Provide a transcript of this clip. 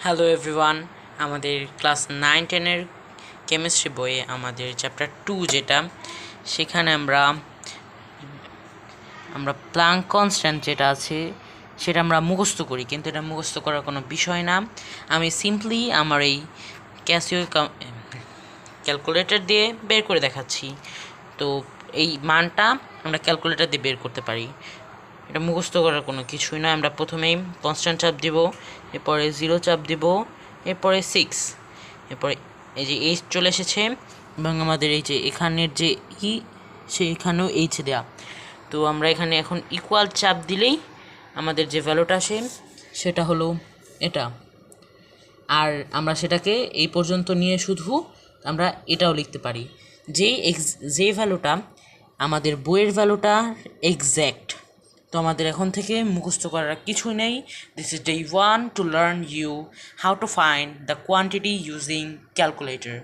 Hello everyone, আমাদের class 9-10-এর chemistry বইয়ে আমাদের চ্যাপ্টার 2 যেটা, সেখানে আমরা প্লাঙ্ক কনস্ট্যান্ট যেটা আছে সেটা আমরা মুখস্থ করি, কিন্তু এটা মুখস্থ করার কোনো বিষয় না। আমি সিম্পলি আমার এই ক্যাসিও ক্যালকুলেটর দিয়ে বের করে দেখাচ্ছি। তো এই মানটা আমরা ক্যালকুলেটর দিয়ে বের করতে পারি, এটা মুখস্থ করার কোনো কিছুই নয়। আমরা প্রথমেই কনস্ট্যান্ট চাপ দিব, এরপরে 0 চাপ দিব, এরপরে 6, এরপরে এই যে এইচ চলে এসেছে এবং আমাদের এই যে এখানের যে ই সেইখানেও এইচ দেওয়া। তো আমরা এখানে এখন ইকুয়াল চাপ দিলেই আমাদের যে ভ্যালুটা আসে সেটা হলো এটা। আর আমরা সেটাকে এই পর্যন্ত নিয়ে শুধু আমরা এটাও লিখতে পারি যে ভ্যালুটা আমাদের বইয়ের ভ্যালুটা এক্স্যাক্ট। তো আমাদের এখন থেকে মুখস্থ করার কিছুই নেই। This is day 1 to learn you how to find the quantity using calculator.